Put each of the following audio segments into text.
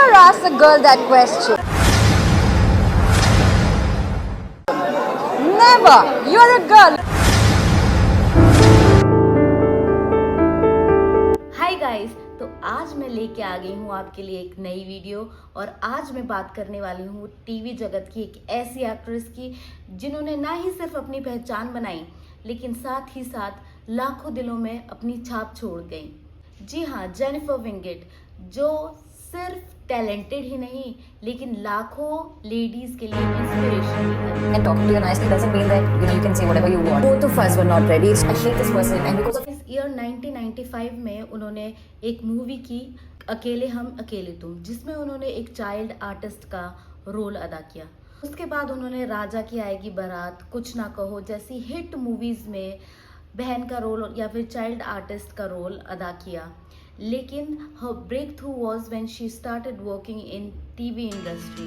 ever asked a girl that question? Never. You're a girl. Hi guys, तो आज मैं लेके आ गई हूँ आपके लिए एक नई वीडियो। और आज मैं बात करने वाली हूँ टीवी जगत की एक ऐसी एक्ट्रेस की जिन्होंने ना ही सिर्फ अपनी पहचान बनाई, लेकिन साथ ही साथ लाखों दिलों में अपनी छाप छोड़ गई। जी हाँ, जेनिफर विंगेट, जो सिर्फ टैलेंटेड ही नहीं लेकिन लाखों लेडीज के लिए इंस्पिरेशन भी है। And talking to you nicely doesn't mean that you can say whatever you want. Both of us were not ready. I hate this person, and because of इस ईयर 1995 में उन्होंने एक मूवी की, अकेले हम अकेले तुम, जिसमें उन्होंने एक चाइल्ड आर्टिस्ट का रोल अदा किया। उसके बाद उन्होंने राजा की आएगी बारात, कुछ ना कहो जैसी हिट मूवीज में बहन का रोल या फिर चाइल्ड आर्टिस्ट का रोल अदा किया। लेकिन her breakthrough was when she started working in TV industry.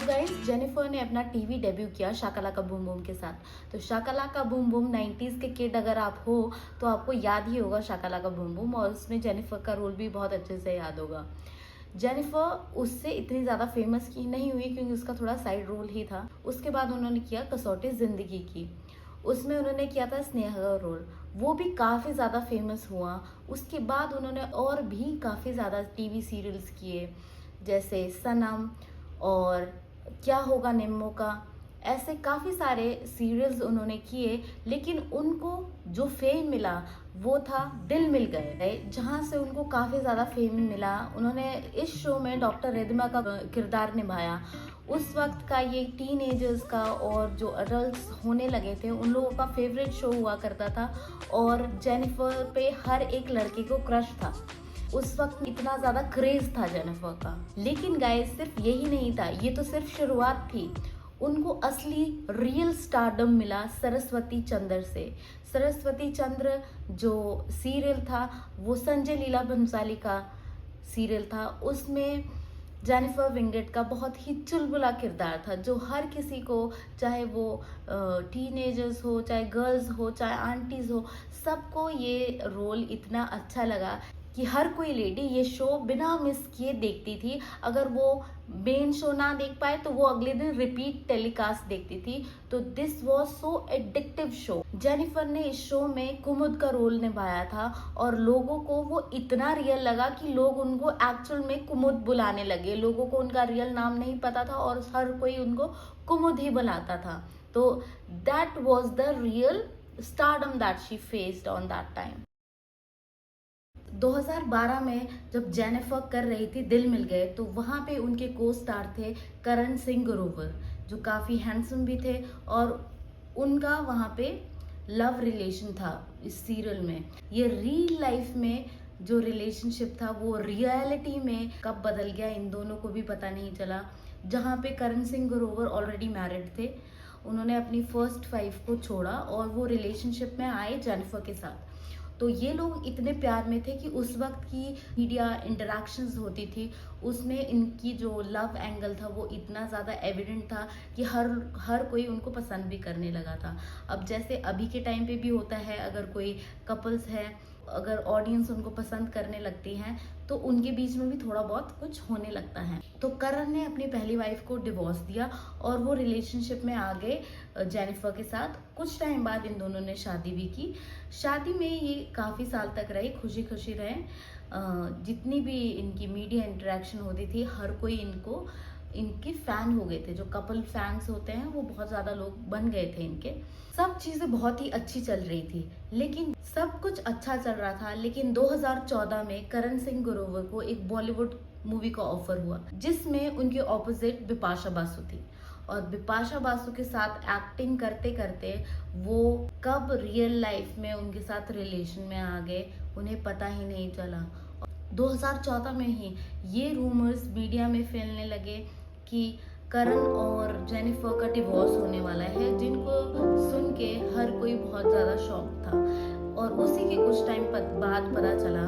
Guys, Jennifer ने अपना टीवी डेब्यू किया शाकालाका बूम बूम के साथ। तो शाकालाका बूम बूम 90s के किड अगर आप हो तो आपको याद ही होगा शाकालाका बूम बूम, और उसमें जेनिफर का रोल भी बहुत अच्छे से याद होगा। जेनिफर उससे इतनी ज़्यादा फेमस की नहीं हुई क्योंकि उसका थोड़ा साइड रोल ही था। उसके बाद उन्होंने किया कसौटी ज़िंदगी की, उसमें उन्होंने किया था स्नेहा का रोल, वो भी काफ़ी ज़्यादा फेमस हुआ। उसके बाद उन्होंने और भी काफ़ी ज़्यादा टीवी सीरियल्स किए, जैसे सनम और क्या होगा निम्मो का, ऐसे काफ़ी सारे सीरियल्स उन्होंने किए। लेकिन उनको जो फेम मिला वो था दिल मिल गए, जहाँ से उनको काफ़ी ज़्यादा फेम मिला। उन्होंने इस शो में डॉक्टर रिद्धिमा का किरदार निभाया। उस वक्त का ये टीनेजर्स का और जो अडल्ट्स होने लगे थे उन लोगों का फेवरेट शो हुआ करता था, और जेनिफर पे हर एक लड़के को क्रश था। उस वक्त इतना ज़्यादा क्रेज था जेनिफर का। लेकिन गाइस, सिर्फ यही नहीं था, ये तो सिर्फ शुरुआत थी। उनको असली रियल स्टारडम मिला सरस्वती चंद्र से। सरस्वती चंद्र जो सीरियल था वो संजय लीला भंसाली का सीरियल था। उसमें जेनिफर विंगेट का बहुत ही चुलबुला किरदार था, जो हर किसी को, चाहे वो टीनेजर्स हो, चाहे गर्ल्स हो, चाहे आंटीज हो, सबको ये रोल इतना अच्छा लगा कि हर कोई लेडी ये शो बिना मिस किए देखती थी। अगर वो मेन शो ना देख पाए तो वो अगले दिन रिपीट टेलीकास्ट देखती थी। तो this was so addictive show. Jennifer ने इस शो में कुमुद का रोल निभाया था, और लोगों को वो इतना रियल लगा कि लोग उनको एक्चुअल में कुमुद बुलाने लगे। लोगों को उनका रियल नाम नहीं पता था और हर कोई उनको कुमुद ही बुलाता था। तो that was the real stardom that she faced on that time. 2012 में जब जेनिफर कर रही थी दिल मिल गए, तो वहाँ पे उनके को स्टार थे करण सिंह ग्रोवर, जो काफ़ी हैंडसम भी थे, और उनका वहाँ पे लव रिलेशन था इस सीरियल में। ये रियल लाइफ में जो रिलेशनशिप था वो रियलिटी में कब बदल गया इन दोनों को भी पता नहीं चला। जहाँ पे करण सिंह ग्रोवर ऑलरेडी मैरिड थे, उन्होंने अपनी फर्स्ट वाइफ को छोड़ा और वो रिलेशनशिप में आए जेनिफर के साथ। तो ये लोग इतने प्यार में थे कि उस वक्त की मीडिया इंटरेक्शंस होती थी, उसमें इनकी जो लव एंगल था वो इतना ज़्यादा एविडेंट था कि हर कोई उनको पसंद भी करने लगा था। अब जैसे अभी के टाइम पे भी होता है, अगर कोई कपल्स है, अगर ऑडियंस उनको पसंद करने लगती हैं तो उनके बीच में भी थोड़ा बहुत कुछ होने लगता है। तो करण ने अपनी पहली वाइफ को डिवोर्स दिया और वो रिलेशनशिप में आ गए जेनिफर के साथ। कुछ टाइम बाद इन दोनों ने शादी भी की। शादी में ये काफ़ी साल तक रहे, खुशी खुशी रहे। जितनी भी इनकी मीडिया इंटरेक्शन होती थी, हर कोई इनके फैन हो गए थे। जो कपल फैंस होते हैं वो बहुत ज़्यादा लोग बन गए थे इनके। सब चीज़ें बहुत ही अच्छी चल रही थी, लेकिन सब कुछ अच्छा चल रहा था। लेकिन 2014 में करण सिंह ग्रोवर को एक बॉलीवुड मूवी का ऑफर हुआ, जिसमें उनके ऑपोजिट बिपाशा बासु थी। और बिपाशा बासु के साथ एक्टिंग करते करते वो कब रियल लाइफ में उनके साथ रिलेशन में आ गए उन्हें पता ही नहीं चला। 2014 में ही ये रूमर्स मीडिया में फैलने लगे कि करण और जेनिफर का डिवोर्स होने वाला है, जिनको सुन के हर कोई बहुत ज़्यादा शॉक था। और उसी के कुछ टाइम बाद पता चला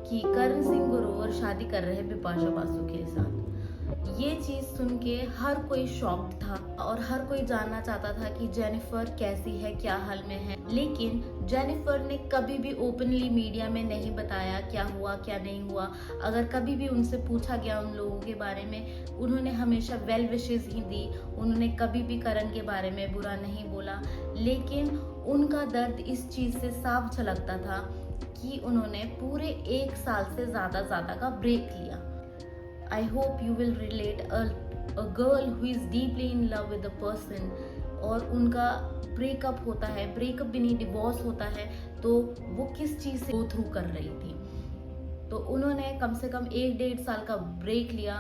कि करण सिंह ग्रोवर शादी कर रहे हैं बिपाशा बासु के साथ। ये चीज़ सुन के हर कोई शॉक्ड था और हर कोई जानना चाहता था कि जेनिफर कैसी है, क्या हाल में है। लेकिन जेनिफर ने कभी भी ओपनली मीडिया में नहीं बताया क्या हुआ क्या नहीं हुआ। अगर कभी भी उनसे पूछा गया उन लोगों के बारे में, उन्होंने हमेशा वेल विशेस ही दी। उन्होंने कभी भी करण के बारे में बुरा नहीं बोला। लेकिन उनका दर्द इस चीज़ से साफ झलकता था कि उन्होंने पूरे 1 साल से ज़्यादा का ब्रेक लिया। I hope you will relate a girl who is deeply in love with a person और उनका ब्रेकअप होता है, ब्रेकअप भी नहीं डिवोर्स होता है, तो वो किस चीज़ से गो थ्रू कर रही थी। तो उन्होंने कम से कम 1-1.5 साल का ब्रेक लिया।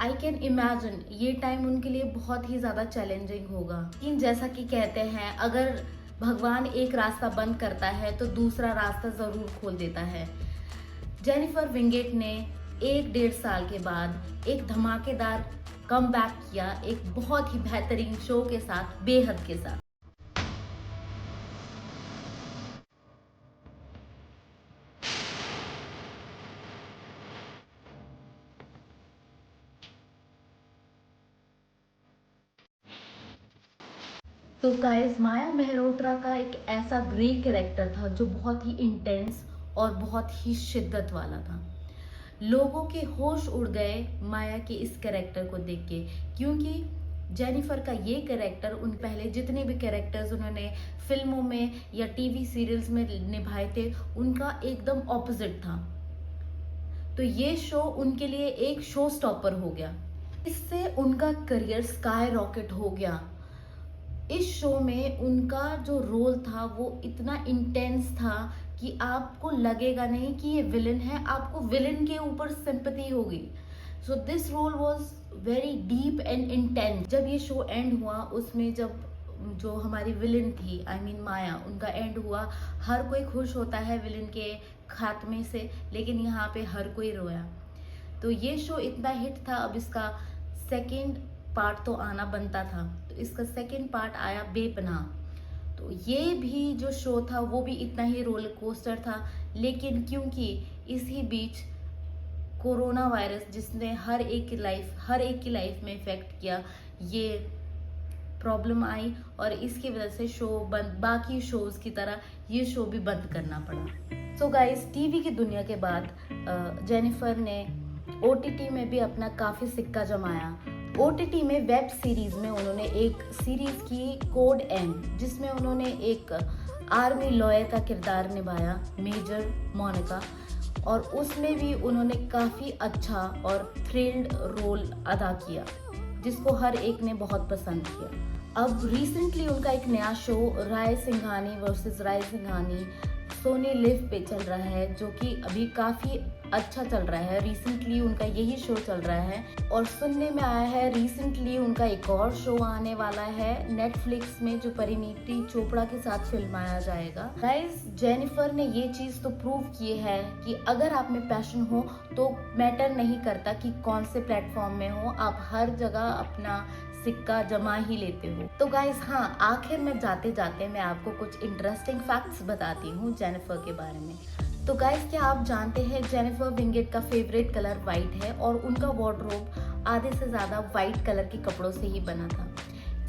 आई कैन इमेजिन ये टाइम उनके लिए बहुत ही ज़्यादा चैलेंजिंग होगा। लेकिन जैसा कि कहते हैं, अगर भगवान एक रास्ता बंद करता है तो दूसरा रास्ता ज़रूर खोल देता है। जेनिफर विंगेट ने 1-1.5 साल के बाद एक धमाकेदार कमबैक किया, एक बहुत ही बेहतरीन शो के साथ, बेहद के साथ। तो गाइस, माया मेहरोत्रा का एक ऐसा ग्रेट कैरेक्टर था जो बहुत ही इंटेंस और बहुत ही शिद्दत वाला था। लोगों के होश उड़ गए माया के इस कैरेक्टर को देख के, क्योंकि जेनिफर का ये कैरेक्टर उन पहले जितने भी कैरेक्टर्स उन्होंने फिल्मों में या टीवी सीरियल्स में निभाए थे, उनका एकदम ऑपोजिट था। तो ये शो उनके लिए एक शो स्टॉपर हो गया। इससे उनका करियर स्काई रॉकेट हो गया। इस शो में उनका जो रोल था वो इतना इंटेंस था कि आपको लगेगा नहीं कि ये विलन है, आपको विलन के ऊपर सिंपैथी होगी। So this role was very deep and intense. जब ये शो एंड हुआ, उसमें जब जो हमारी विलन थी, आई मीन माया, उनका एंड हुआ, हर कोई खुश होता है विलन के खात्मे से, लेकिन यहाँ पे हर कोई रोया। तो ये शो इतना हिट था, अब इसका सेकेंड पार्ट तो आना बनता था। तो इसका सेकेंड पार्ट आया बेपनाह। तो ये भी जो शो था वो भी इतना ही रोलर कोस्टर था। लेकिन क्योंकि इसी बीच कोरोना वायरस, जिसने हर एक की लाइफ में इफेक्ट किया, ये प्रॉब्लम आई और इसकी वजह से शो बंद, बाकी शोज की तरह ये शो भी बंद करना पड़ा। सो गाइस, टीवी की दुनिया के बाद जेनिफर ने OTT में भी अपना काफी सिक्का जमाया। OTT में वेब सीरीज में उन्होंने एक सीरीज की कोड एम, जिसमें उन्होंने एक आर्मी लॉयर का किरदार निभाया, मेजर मोनिका, और उसमें भी उन्होंने काफ़ी अच्छा और थ्रिल्ड रोल अदा किया, जिसको हर एक ने बहुत पसंद किया। अब रिसेंटली उनका एक नया शो राय सिंघानी वर्सेस राय सिंघानी सोनी लिव पे चल रहा है, जो कि अभी काफ़ी अच्छा चल रहा है। रिसेंटली उनका यही शो चल रहा है और सुनने में आया है रिसेंटली उनका एक और शो आने वाला है नेटफ्लिक्स में, जो परिणीति चोपड़ा के साथ फिल्माया जाएगा। गाइस, जेनिफर ने ये चीज़ तो प्रूव की है कि अगर आप में पैशन हो तो मैटर नहीं करता कि कौन से प्लेटफॉर्म में हो, आप हर जगह अपना सिक्का जमा ही लेते हो। तो गाइस, हाँ, आखिर में जाते जाते मैं आपको कुछ इंटरेस्टिंग फैक्ट्स बताती हूँ जेनिफर के बारे में। तो गाइस, क्या आप जानते हैं जेनिफर विंगेट का फेवरेट कलर वाइट है और उनका वार्डरोब आधे से ज़्यादा वाइट कलर के कपड़ों से ही बना था।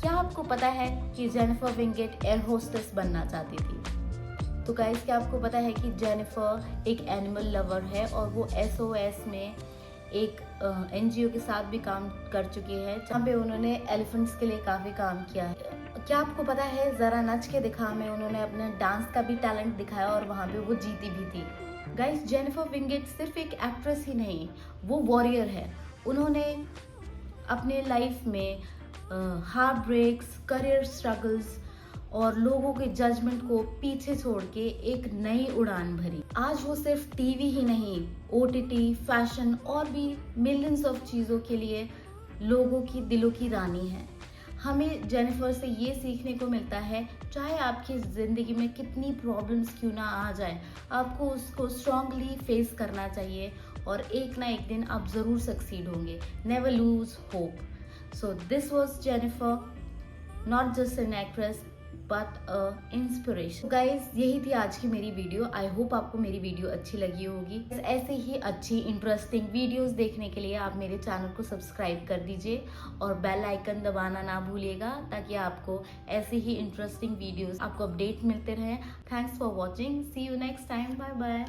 क्या आपको पता है कि जेनिफर विंगेट एयर होस्टेस बनना चाहती थी? तो गाइस, क्या आपको पता है कि जेनिफर एक एनिमल लवर है और वो SOS में एक NGO के साथ भी काम कर चुकी है, जहाँ पे उन्होंने एलिफेंट्स के लिए काफ़ी काम किया है। क्या आपको पता है जरा नच के दिखा में उन्होंने अपने डांस का भी टैलेंट दिखाया और वहाँ पे वो जीती भी थी। गाइस, जेनिफर विंगेट सिर्फ एक एक्ट्रेस ही नहीं, वो वॉरियर है। उन्होंने अपने लाइफ में हार्ट ब्रेक्स, करियर स्ट्रगल्स और लोगों के जजमेंट को पीछे छोड़ के एक नई उड़ान भरी। आज वो सिर्फ टीवी ही नहीं, OTT, फैशन और भी मिलियंस ऑफ चीज़ों के लिए लोगों की दिलों की रानी है। हमें जेनिफर से ये सीखने को मिलता है, चाहे आपकी ज़िंदगी में कितनी प्रॉब्लम्स क्यों ना आ जाए, आपको उसको स्ट्रांगली फेस करना चाहिए और एक ना एक दिन आप ज़रूर सक्सीड होंगे। Never lose hope. So this was Jennifer, not just an actress but inspiration. Guys यही थी आज की मेरी वीडियो। आई होप आपको मेरी वीडियो अच्छी लगी होगी। ऐसे ही अच्छी इंटरेस्टिंग वीडियोस देखने के लिए आप मेरे चैनल को सब्सक्राइब कर दीजिए और बेल आइकन दबाना ना भूलिएगा, ताकि आपको ऐसे ही इंटरेस्टिंग वीडियोस आपको अपडेट मिलते रहे। Thanks for watching, see you next time, bye bye.